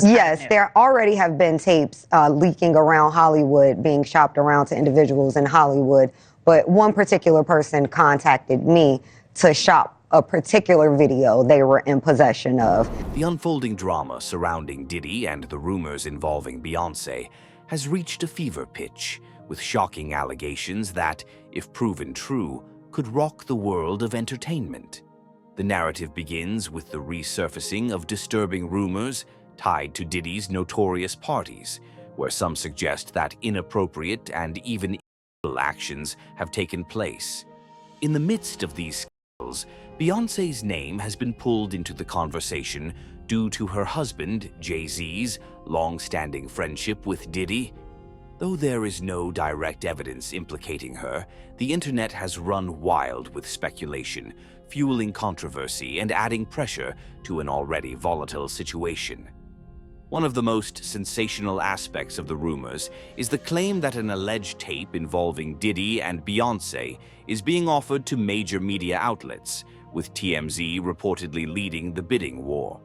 Yes, there already have been tapes leaking around Hollywood, being shopped around to individuals in Hollywood. But one particular person contacted me to shop a particular video they were in possession of. The unfolding drama surrounding Diddy and the rumors involving Beyonce has reached a fever pitch, with shocking allegations that, if proven true, could rock the world of entertainment. The narrative begins with the resurfacing of disturbing rumors tied to Diddy's notorious parties, where some suggest that inappropriate and even illegal actions have taken place. In the midst of these scandals, Beyoncé's name has been pulled into the conversation due to her husband, Jay-Z's, long-standing friendship with Diddy. Though there is no direct evidence implicating her, the internet has run wild with speculation, fueling controversy and adding pressure to an already volatile situation. One of the most sensational aspects of the rumors is the claim that an alleged tape involving Diddy and Beyonce is being offered to major media outlets, with TMZ reportedly leading the bidding war.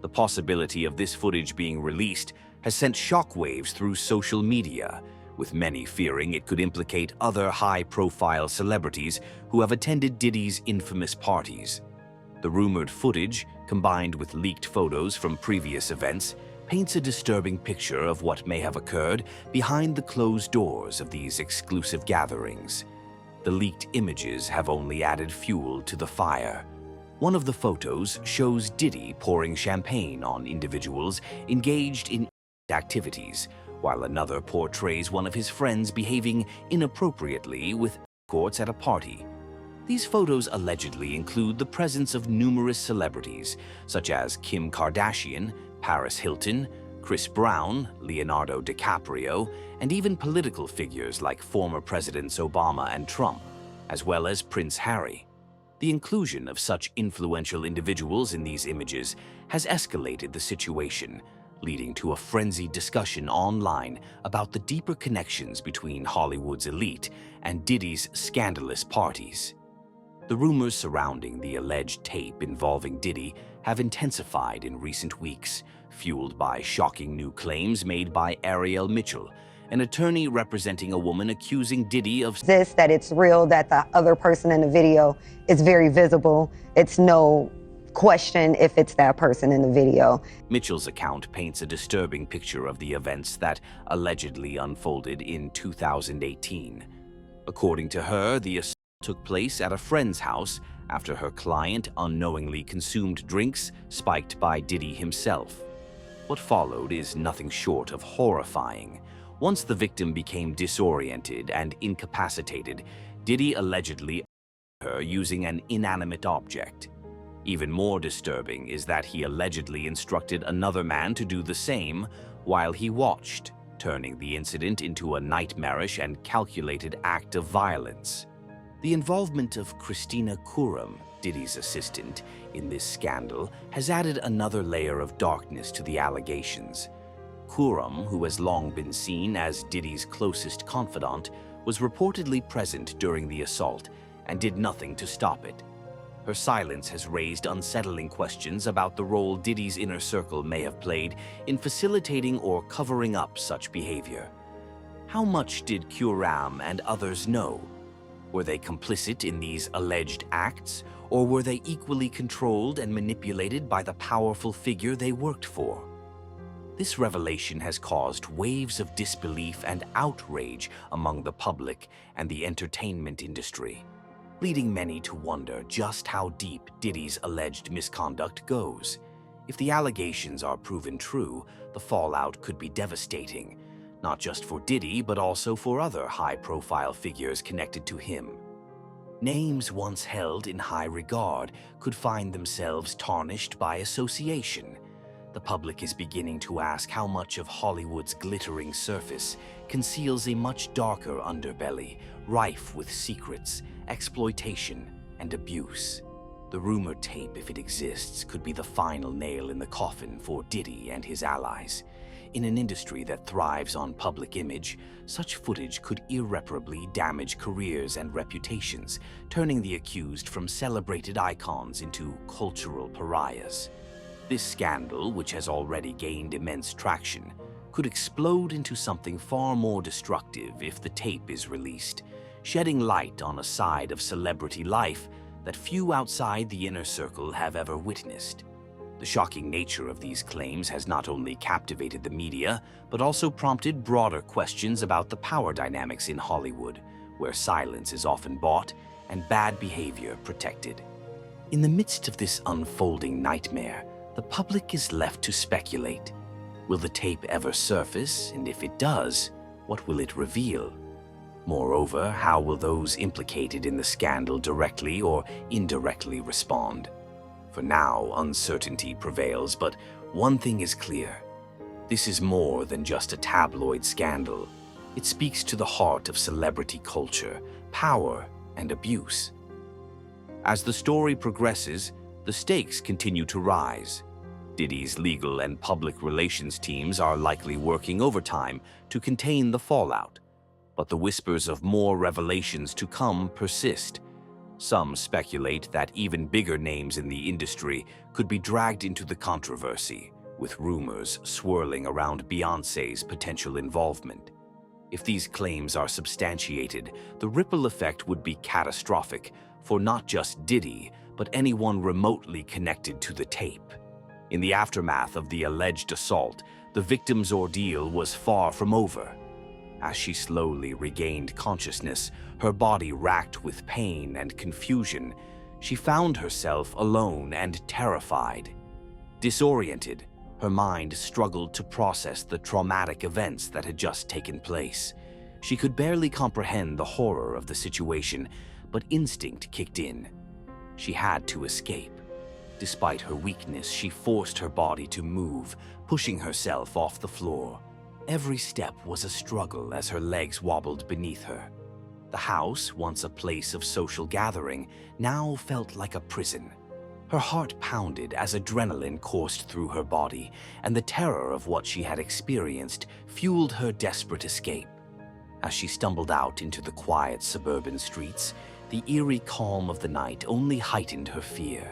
The possibility of this footage being released has sent shockwaves through social media, with many fearing it could implicate other high-profile celebrities who have attended Diddy's infamous parties. The rumored footage, combined with leaked photos from previous events, paints a disturbing picture of what may have occurred behind the closed doors of these exclusive gatherings. The leaked images have only added fuel to the fire. One of the photos shows Diddy pouring champagne on individuals engaged in activities, while another portrays one of his friends behaving inappropriately with escorts at a party. These photos allegedly include the presence of numerous celebrities, such as Kim Kardashian, Paris Hilton, Chris Brown, Leonardo DiCaprio, and even political figures like former Presidents Obama and Trump, as well as Prince Harry. The inclusion of such influential individuals in these images has escalated the situation, leading to a frenzied discussion online about the deeper connections between Hollywood's elite and Diddy's scandalous parties. The rumors surrounding the alleged tape involving Diddy have intensified in recent weeks, fueled by shocking new claims made by Ariel Mitchell, an attorney representing a woman accusing Diddy of that it's real, that the other person in the video is very visible. It's no question if it's that person in the video. Mitchell's account paints a disturbing picture of the events that allegedly unfolded in 2018. According to her, the assault took place at a friend's house after her client unknowingly consumed drinks spiked by Diddy himself. What followed is nothing short of horrifying. Once the victim became disoriented and incapacitated, Diddy allegedly assaulted her using an inanimate object. Even more disturbing is that he allegedly instructed another man to do the same while he watched, turning the incident into a nightmarish and calculated act of violence. The involvement of Christina Kurum, Diddy's assistant, in this scandal has added another layer of darkness to the allegations. Kurum, who has long been seen as Diddy's closest confidant, was reportedly present during the assault and did nothing to stop it. Her silence has raised unsettling questions about the role Diddy's inner circle may have played in facilitating or covering up such behavior. How much did Kurum and others know? Were they complicit in these alleged acts, or were they equally controlled and manipulated by the powerful figure they worked for? This revelation has caused waves of disbelief and outrage among the public and the entertainment industry, leading many to wonder just how deep Diddy's alleged misconduct goes. If the allegations are proven true, the fallout could be devastating, not just for Diddy, but also for other high-profile figures connected to him. Names once held in high regard could find themselves tarnished by association. The public is beginning to ask how much of Hollywood's glittering surface conceals a much darker underbelly, rife with secrets, exploitation, and abuse. The rumored tape, if it exists, could be the final nail in the coffin for Diddy and his allies. In an industry that thrives on public image, such footage could irreparably damage careers and reputations, turning the accused from celebrated icons into cultural pariahs. This scandal, which has already gained immense traction, could explode into something far more destructive if the tape is released, shedding light on a side of celebrity life that few outside the inner circle have ever witnessed. The shocking nature of these claims has not only captivated the media, but also prompted broader questions about the power dynamics in Hollywood, where silence is often bought and bad behavior protected. In the midst of this unfolding nightmare, the public is left to speculate. Will the tape ever surface, and if it does, what will it reveal? Moreover, how will those implicated in the scandal directly or indirectly respond? For now, uncertainty prevails, but one thing is clear. This is more than just a tabloid scandal. It speaks to the heart of celebrity culture, power, and abuse. As the story progresses, the stakes continue to rise. Diddy's legal and public relations teams are likely working overtime to contain the fallout, but the whispers of more revelations to come persist. Some speculate that even bigger names in the industry could be dragged into the controversy, with rumors swirling around Beyonce's potential involvement. If these claims are substantiated, the ripple effect would be catastrophic for not just Diddy, but anyone remotely connected to the tape. In the aftermath of the alleged assault, the victim's ordeal was far from over. As she slowly regained consciousness, her body racked with pain and confusion, she found herself alone and terrified. Disoriented, her mind struggled to process the traumatic events that had just taken place. She could barely comprehend the horror of the situation, but instinct kicked in. She had to escape. Despite her weakness, she forced her body to move, pushing herself off the floor. Every step was a struggle as her legs wobbled beneath her. The house, once a place of social gathering, now felt like a prison. Her heart pounded as adrenaline coursed through her body, and the terror of what she had experienced fueled her desperate escape. As she stumbled out into the quiet suburban streets, the eerie calm of the night only heightened her fear.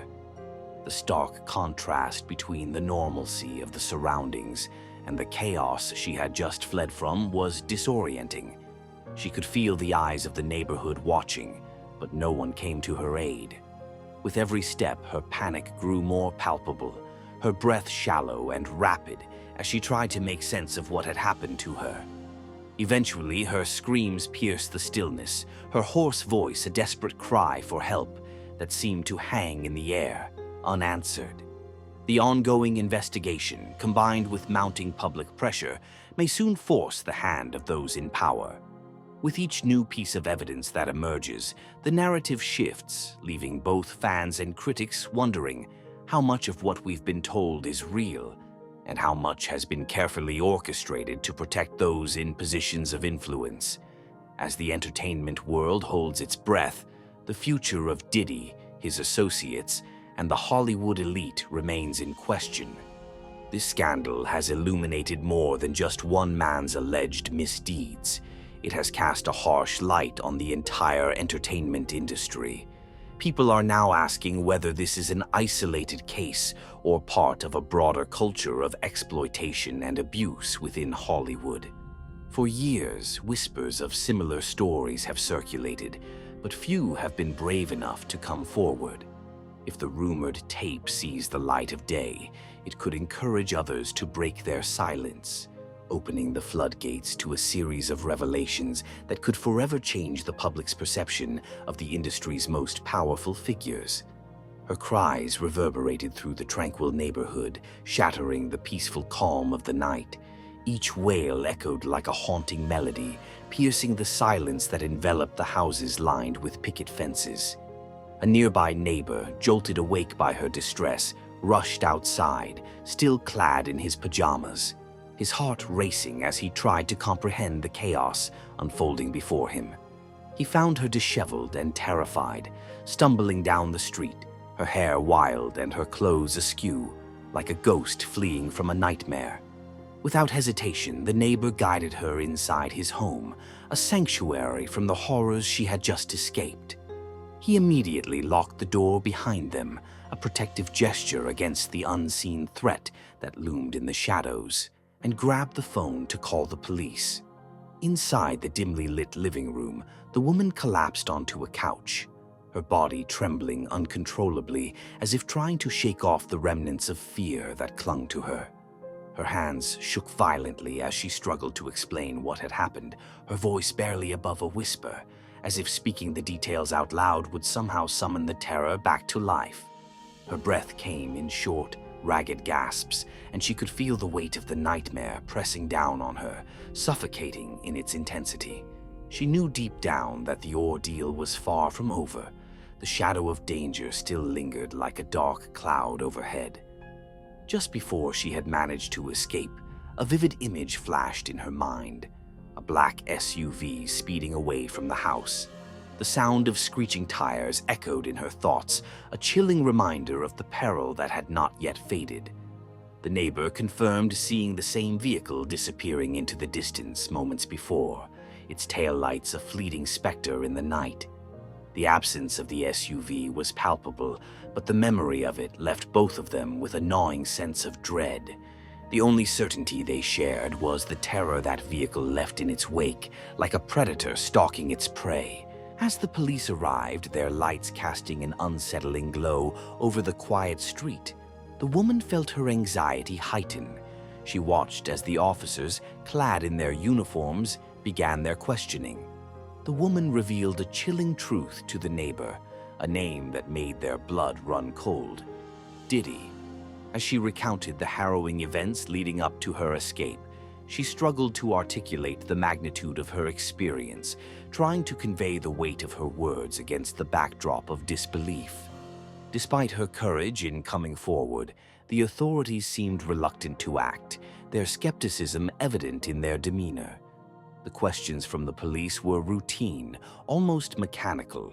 The stark contrast between the normalcy of the surroundings and the chaos she had just fled from was disorienting. She could feel the eyes of the neighborhood watching, but no one came to her aid. With every step, her panic grew more palpable, her breath shallow and rapid as she tried to make sense of what had happened to her. Eventually, her screams pierced the stillness, her hoarse voice a desperate cry for help that seemed to hang in the air, unanswered. The ongoing investigation, combined with mounting public pressure, may soon force the hand of those in power. With each new piece of evidence that emerges, the narrative shifts, leaving both fans and critics wondering how much of what we've been told is real and how much has been carefully orchestrated to protect those in positions of influence. As the entertainment world holds its breath, the future of Diddy, his associates, and the Hollywood elite remains in question. This scandal has illuminated more than just one man's alleged misdeeds. It has cast a harsh light on the entire entertainment industry. People are now asking whether this is an isolated case or part of a broader culture of exploitation and abuse within Hollywood. For years, whispers of similar stories have circulated, but few have been brave enough to come forward. If the rumored tape sees the light of day, it could encourage others to break their silence, opening the floodgates to a series of revelations that could forever change the public's perception of the industry's most powerful figures. Her cries reverberated through the tranquil neighborhood, shattering the peaceful calm of the night. Each wail echoed like a haunting melody, piercing the silence that enveloped the houses lined with picket fences. A nearby neighbor, jolted awake by her distress, rushed outside, still clad in his pajamas, his heart racing as he tried to comprehend the chaos unfolding before him. He found her disheveled and terrified, stumbling down the street, her hair wild and her clothes askew, like a ghost fleeing from a nightmare. Without hesitation, the neighbor guided her inside his home, a sanctuary from the horrors she had just escaped. He immediately locked the door behind them, a protective gesture against the unseen threat that loomed in the shadows, and grabbed the phone to call the police. Inside the dimly lit living room, the woman collapsed onto a couch, her body trembling uncontrollably as if trying to shake off the remnants of fear that clung to her. Her hands shook violently as she struggled to explain what had happened, her voice barely above a whisper, as if speaking the details out loud would somehow summon the terror back to life. Her breath came in short, ragged gasps, and she could feel the weight of the nightmare pressing down on her, suffocating in its intensity. She knew deep down that the ordeal was far from over. The shadow of danger still lingered like a dark cloud overhead. Just before she had managed to escape, a vivid image flashed in her mind. A black SUV speeding away from the house. The sound of screeching tires echoed in her thoughts, a chilling reminder of the peril that had not yet faded. The neighbor confirmed seeing the same vehicle disappearing into the distance moments before, its taillights a fleeting specter in the night. The absence of the SUV was palpable, but the memory of it left both of them with a gnawing sense of dread. The only certainty they shared was the terror that vehicle left in its wake, like a predator stalking its prey. As the police arrived, their lights casting an unsettling glow over the quiet street, the woman felt her anxiety heighten. She watched as the officers, clad in their uniforms, began their questioning. The woman revealed a chilling truth to the neighbor, a name that made their blood run cold. Diddy. As she recounted the harrowing events leading up to her escape, she struggled to articulate the magnitude of her experience, trying to convey the weight of her words against the backdrop of disbelief. Despite her courage in coming forward, the authorities seemed reluctant to act, their skepticism evident in their demeanor. The questions from the police were routine, almost mechanical,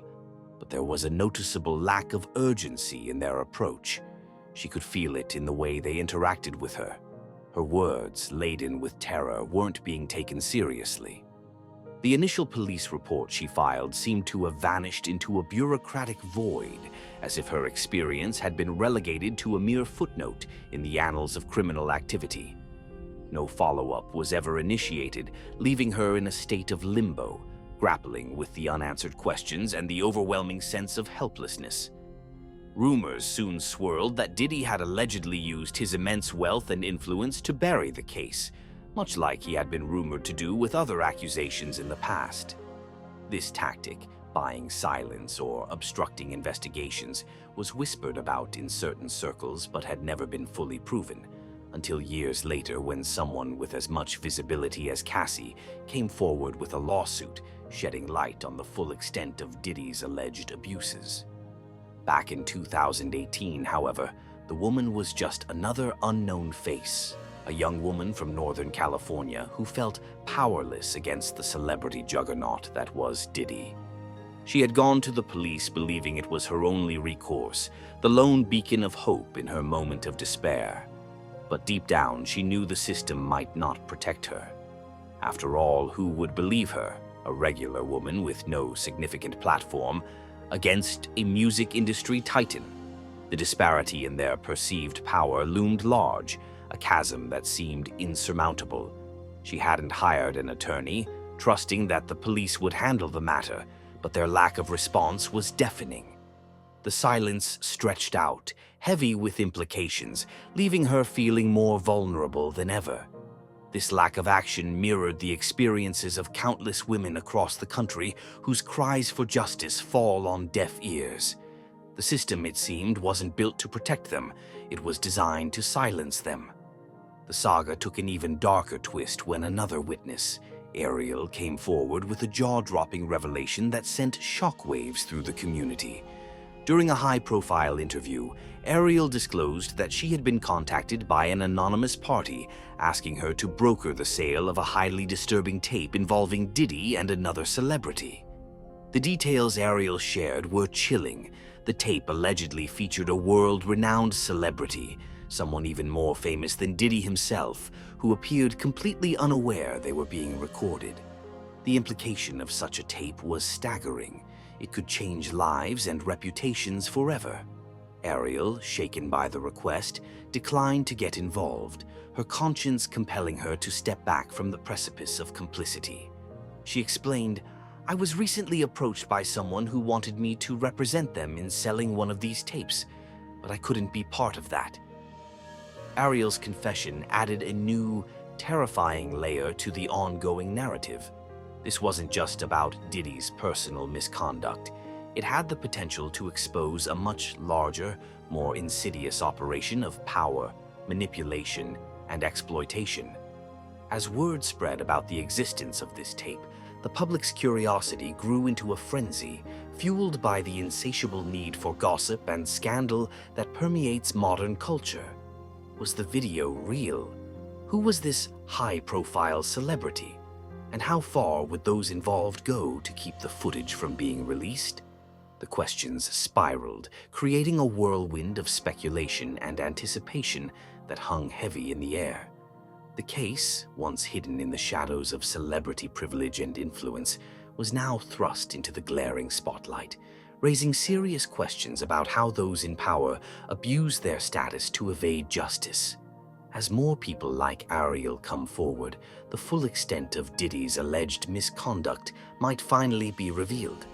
but there was a noticeable lack of urgency in their approach. She could feel it in the way they interacted with her. Her words, laden with terror, weren't being taken seriously. The initial police report she filed seemed to have vanished into a bureaucratic void, as if her experience had been relegated to a mere footnote in the annals of criminal activity. No follow-up was ever initiated, leaving her in a state of limbo, grappling with the unanswered questions and the overwhelming sense of helplessness. Rumors soon swirled that Diddy had allegedly used his immense wealth and influence to bury the case, much like he had been rumored to do with other accusations in the past. This tactic, buying silence or obstructing investigations, was whispered about in certain circles but had never been fully proven, until years later when someone with as much visibility as Cassie came forward with a lawsuit, shedding light on the full extent of Diddy's alleged abuses. Back in 2018, however, the woman was just another unknown face, a young woman from Northern California who felt powerless against the celebrity juggernaut that was Diddy. She had gone to the police believing it was her only recourse, the lone beacon of hope in her moment of despair. But deep down, she knew the system might not protect her. After all, who would believe her, a regular woman with no significant platform, against a music industry titan? The disparity in their perceived power loomed large, a chasm that seemed insurmountable. She hadn't hired an attorney, trusting that the police would handle the matter, but their lack of response was deafening. The silence stretched out, heavy with implications, leaving her feeling more vulnerable than ever. This lack of action mirrored the experiences of countless women across the country whose cries for justice fall on deaf ears. The system, it seemed, wasn't built to protect them. It was designed to silence them. The saga took an even darker twist when another witness, Ariel, came forward with a jaw-dropping revelation that sent shockwaves through the community. During a high-profile interview, Ariel disclosed that she had been contacted by an anonymous party asking her to broker the sale of a highly disturbing tape involving Diddy and another celebrity. The details Ariel shared were chilling. The tape allegedly featured a world-renowned celebrity, someone even more famous than Diddy himself, who appeared completely unaware they were being recorded. The implication of such a tape was staggering. It could change lives and reputations forever. Ariel, shaken by the request, declined to get involved, her conscience compelling her to step back from the precipice of complicity. She explained, "I was recently approached by someone who wanted me to represent them in selling one of these tapes, but I couldn't be part of that." Ariel's confession added a new, terrifying layer to the ongoing narrative. This wasn't just about Diddy's personal misconduct. It had the potential to expose a much larger, more insidious operation of power, manipulation, and exploitation. As word spread about the existence of this tape, the public's curiosity grew into a frenzy, fueled by the insatiable need for gossip and scandal that permeates modern culture. Was the video real? Who was this high-profile celebrity? And how far would those involved go to keep the footage from being released? The questions spiraled, creating a whirlwind of speculation and anticipation that hung heavy in the air. The case, once hidden in the shadows of celebrity privilege and influence, was now thrust into the glaring spotlight, raising serious questions about how those in power abuse their status to evade justice. As more people like Ariel come forward, the full extent of Diddy's alleged misconduct might finally be revealed.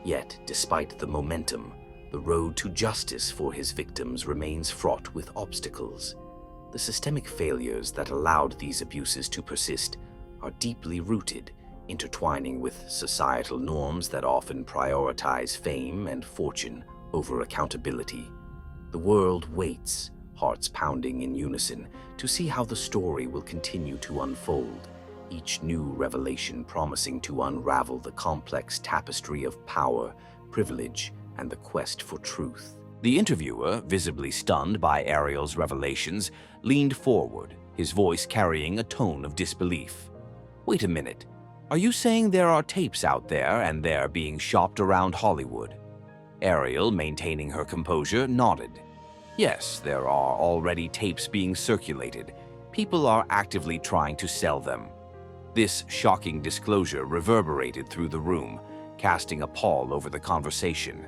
Yet, despite the momentum, the road to justice for his victims remains fraught with obstacles. The systemic failures that allowed these abuses to persist are deeply rooted, intertwining with societal norms that often prioritize fame and fortune over accountability. The world waits, hearts pounding in unison, to see how the story will continue to unfold, each new revelation promising to unravel the complex tapestry of power, privilege, and the quest for truth. The interviewer, visibly stunned by Ariel's revelations, leaned forward, his voice carrying a tone of disbelief. "Wait a minute. Are you saying there are tapes out there and they're being shopped around Hollywood?" Ariel, maintaining her composure, nodded. "Yes, there are already tapes being circulated. People are actively trying to sell them." This shocking disclosure reverberated through the room, casting a pall over the conversation.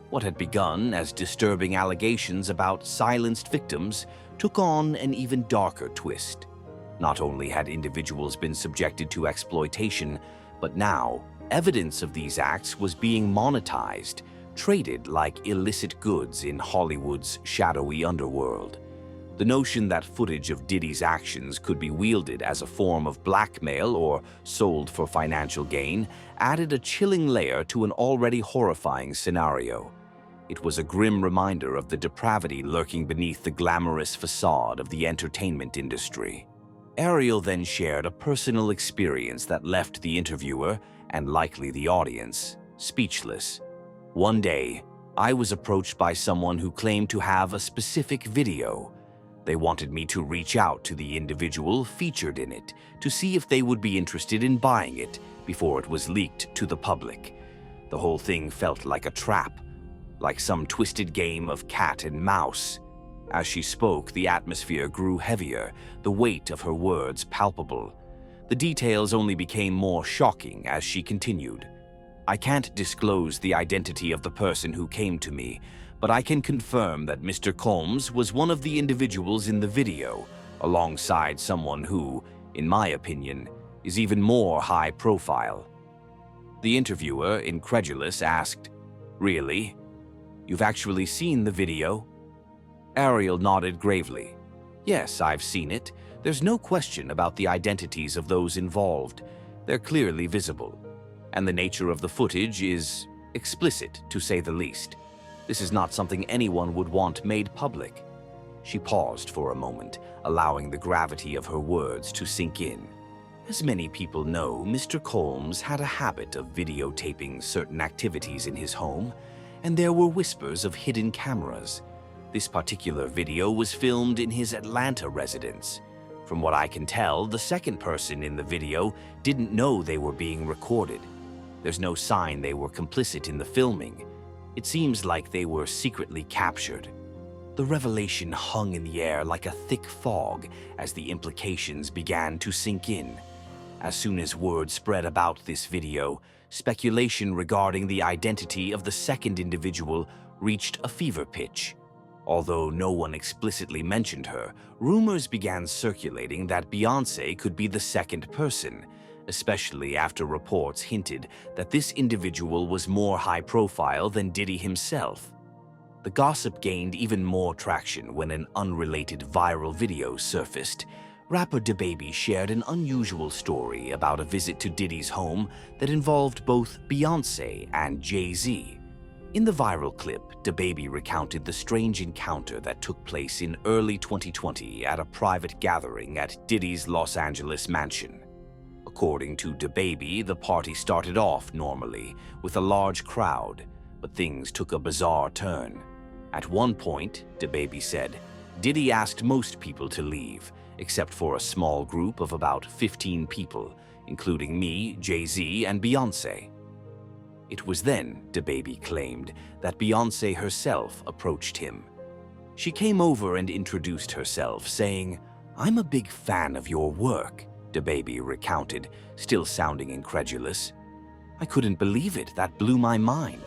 What had begun as disturbing allegations about silenced victims took on an even darker twist. Not only had individuals been subjected to exploitation, but now evidence of these acts was being monetized, traded like illicit goods in Hollywood's shadowy underworld. The notion that footage of Diddy's actions could be wielded as a form of blackmail or sold for financial gain added a chilling layer to an already horrifying scenario. It was a grim reminder of the depravity lurking beneath the glamorous facade of the entertainment industry. Ariel then shared a personal experience that left the interviewer, and likely the audience, speechless. "One day, I was approached by someone who claimed to have a specific video. They wanted me to reach out to the individual featured in it to see if they would be interested in buying it before it was leaked to the public. The whole thing felt like a trap, like some twisted game of cat and mouse." As she spoke, the atmosphere grew heavier, the weight of her words palpable. The details only became more shocking as she continued. "I can't disclose the identity of the person who came to me, but I can confirm that Mr. Combs was one of the individuals in the video, alongside someone who, in my opinion, is even more high profile." The interviewer, incredulous, asked, "Really? You've actually seen the video?" Ariel nodded gravely. "Yes, I've seen it. There's no question about the identities of those involved. They're clearly visible. And the nature of the footage is explicit, to say the least. This is not something anyone would want made public." She paused for a moment, allowing the gravity of her words to sink in. As many people know, Mr. Combs had a habit of videotaping certain activities in his home, and there were whispers of hidden cameras. This particular video was filmed in his Atlanta residence. From what I can tell, the second person in the video didn't know they were being recorded. There's no sign they were complicit in the filming. It seems like they were secretly captured. The revelation hung in the air like a thick fog as the implications began to sink in. As soon as word spread about this video, speculation regarding the identity of the second individual reached a fever pitch. Although no one explicitly mentioned her, rumors began circulating that Beyonce could be the second person, especially after reports hinted that this individual was more high-profile than Diddy himself. The gossip gained even more traction when an unrelated viral video surfaced. Rapper D1ddy shared an unusual story about a visit to Diddy's home that involved both Beyonce and Jay-Z. In the viral clip, D1ddy recounted the strange encounter that took place in early 2020 at a private gathering at Diddy's Los Angeles mansion. According to D1ddy, the party started off normally, with a large crowd, but things took a bizarre turn. At one point, D1ddy said, Diddy asked most people to leave, except for a small group of about 15 people, including me, Jay-Z, and Beyonce. It was then, D1ddy claimed, that Beyonce herself approached him. She came over and introduced herself, saying, "I'm a big fan of your work," D1ddy recounted, still sounding incredulous. "I couldn't believe it. That blew my mind."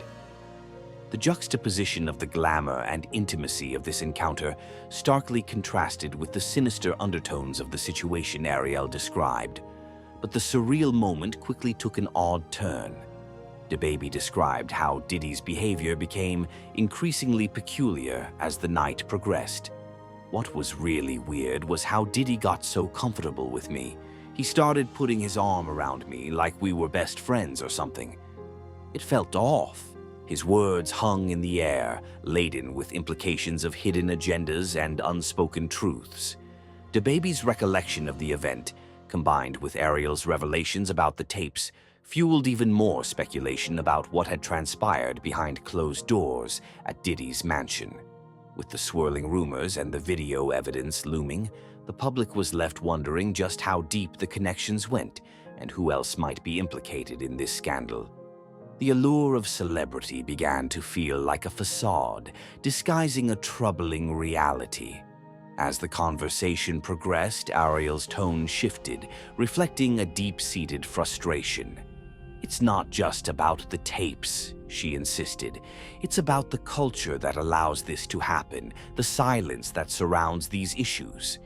The juxtaposition of the glamour and intimacy of this encounter starkly contrasted with the sinister undertones of the situation Ariel described. But the surreal moment quickly took an odd turn. D1ddy described how Diddy's behavior became increasingly peculiar as the night progressed. What was really weird was how Diddy got so comfortable with me. He started putting his arm around me like we were best friends or something. It felt off. His words hung in the air, laden with implications of hidden agendas and unspoken truths. D1ddy's recollection of the event, combined with Ariel's revelations about the tapes, fueled even more speculation about what had transpired behind closed doors at Diddy's mansion. With the swirling rumors and the video evidence looming, the public was left wondering just how deep the connections went and who else might be implicated in this scandal. The allure of celebrity began to feel like a facade, disguising a troubling reality. As the conversation progressed, Ariel's tone shifted, reflecting a deep-seated frustration. "It's not just about the tapes," she insisted. "It's about the culture that allows this to happen, the silence that surrounds these issues.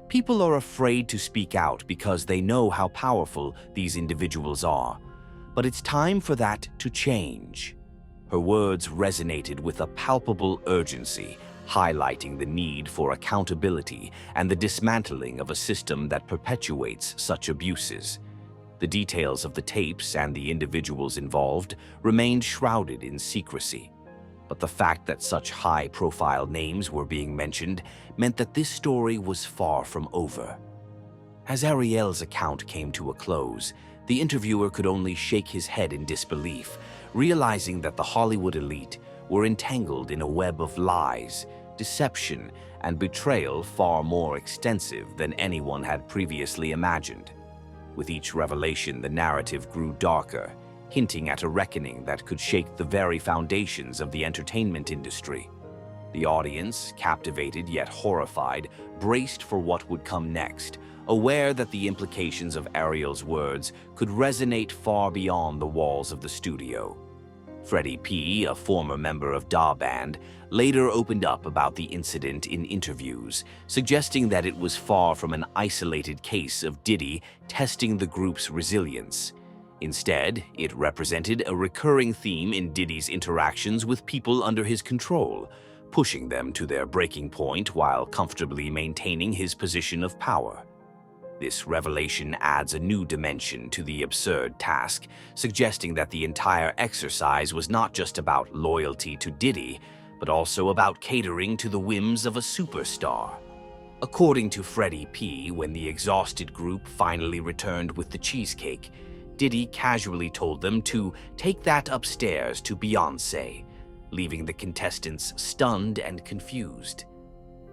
People are afraid to speak out because they know how powerful these individuals are. But it's time for that to change." Her words resonated with a palpable urgency, highlighting the need for accountability and the dismantling of a system that perpetuates such abuses. The details of the tapes and the individuals involved remained shrouded in secrecy. But the fact that such high-profile names were being mentioned meant that this story was far from over. As Ariel's account came to a close, the interviewer could only shake his head in disbelief, realizing that the Hollywood elite were entangled in a web of lies, deception, and betrayal far more extensive than anyone had previously imagined. With each revelation, the narrative grew darker, hinting at a reckoning that could shake the very foundations of the entertainment industry. The audience, captivated yet horrified, braced for what would come next, aware that the implications of Ariel's words could resonate far beyond the walls of the studio. Freddie P., a former member of D1ddy, later opened up about the incident in interviews, suggesting that it was far from an isolated case of Diddy testing the group's resilience. Instead, it represented a recurring theme in Diddy's interactions with people under his control, pushing them to their breaking point while comfortably maintaining his position of power. This revelation adds a new dimension to the absurd task, suggesting that the entire exercise was not just about loyalty to Diddy, but also about catering to the whims of a superstar. According to Freddie P., when the exhausted group finally returned with the cheesecake, Diddy casually told them to take that upstairs to Beyonce, leaving the contestants stunned and confused.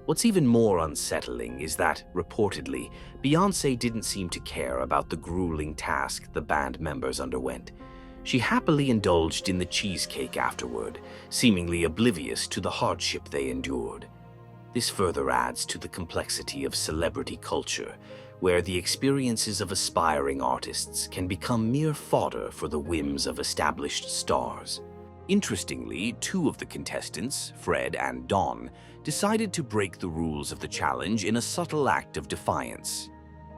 What's even more unsettling is that, reportedly, Beyonce didn't seem to care about the grueling task the band members underwent. She happily indulged in the cheesecake afterward, seemingly oblivious to the hardship they endured. This further adds to the complexity of celebrity culture, where the experiences of aspiring artists can become mere fodder for the whims of established stars. Interestingly, two of the contestants, Fred and Dawn, decided to break the rules of the challenge in a subtle act of defiance.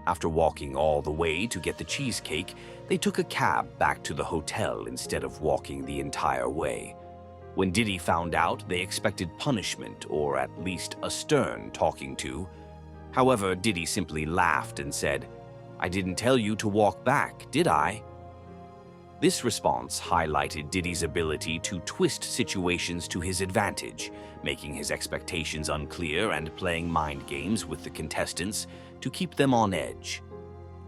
After walking all the way to get the cheesecake, they took a cab back to the hotel instead of walking the entire way. When Diddy found out, they expected punishment or at least a stern talking to. However, Diddy simply laughed and said, "I didn't tell you to walk back, did I?" This response highlighted Diddy's ability to twist situations to his advantage, making his expectations unclear and playing mind games with the contestants to keep them on edge.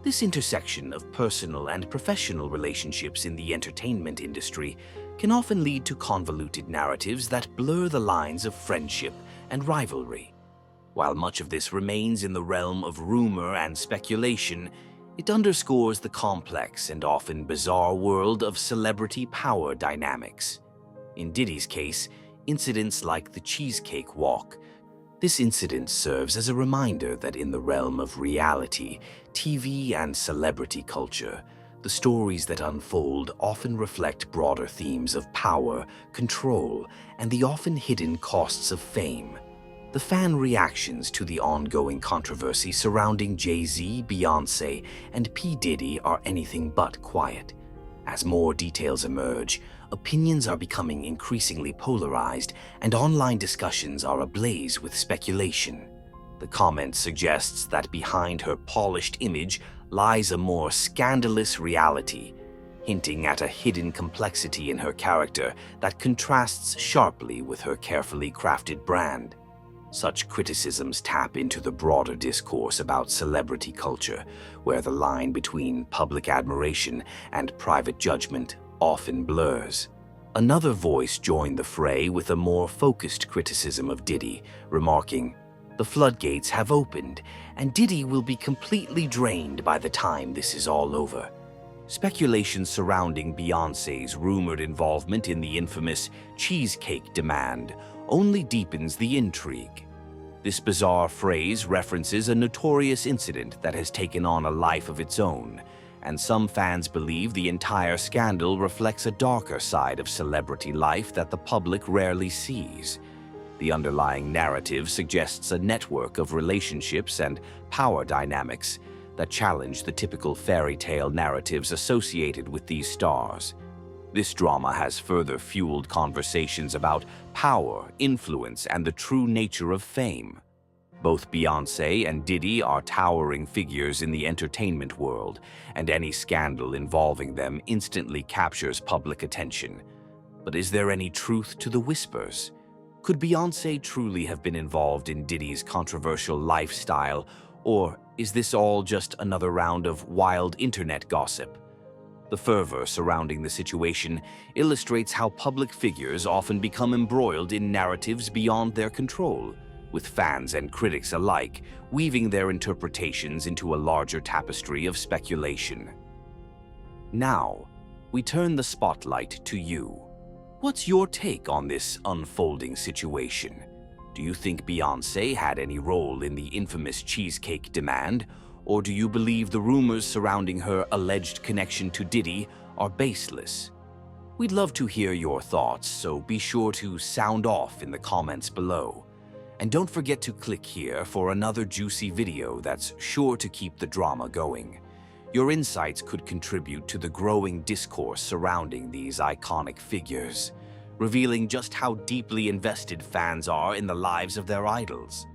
This intersection of personal and professional relationships in the entertainment industry can often lead to convoluted narratives that blur the lines of friendship and rivalry. While much of this remains in the realm of rumor and speculation, it underscores the complex and often bizarre world of celebrity power dynamics. In Diddy's case, incidents like the Cheesecake Walk. This incident serves as a reminder that in the realm of reality, TV, and celebrity culture, the stories that unfold often reflect broader themes of power, control, and the often hidden costs of fame. The fan reactions to the ongoing controversy surrounding Jay-Z, Beyonce, and P. Diddy are anything but quiet. As more details emerge, opinions are becoming increasingly polarized, and online discussions are ablaze with speculation. The comment suggests that behind her polished image lies a more scandalous reality, hinting at a hidden complexity in her character that contrasts sharply with her carefully crafted brand. Such criticisms tap into the broader discourse about celebrity culture, where the line between public admiration and private judgment often blurs. Another voice joined the fray with a more focused criticism of Diddy, remarking, "The floodgates have opened, and Diddy will be completely drained by the time this is all over." Speculation surrounding Beyonce's rumored involvement in the infamous cheesecake demand only deepens the intrigue. This bizarre phrase references a notorious incident that has taken on a life of its own, and some fans believe the entire scandal reflects a darker side of celebrity life that the public rarely sees. The underlying narrative suggests a network of relationships and power dynamics that challenge the typical fairy tale narratives associated with these stars. This drama has further fueled conversations about power, influence, and the true nature of fame. Both Beyonce and Diddy are towering figures in the entertainment world, and any scandal involving them instantly captures public attention. But is there any truth to the whispers? Could Beyonce truly have been involved in Diddy's controversial lifestyle, or is this all just another round of wild internet gossip? The fervor surrounding the situation illustrates how public figures often become embroiled in narratives beyond their control, with fans and critics alike weaving their interpretations into a larger tapestry of speculation. Now, we turn the spotlight to you. What's your take on this unfolding situation? Do you think Beyonce had any role in the infamous cheesecake demand? Or do you believe the rumors surrounding her alleged connection to Diddy are baseless? We'd love to hear your thoughts, so be sure to sound off in the comments below. And don't forget to click here for another juicy video that's sure to keep the drama going. Your insights could contribute to the growing discourse surrounding these iconic figures, revealing just how deeply invested fans are in the lives of their idols.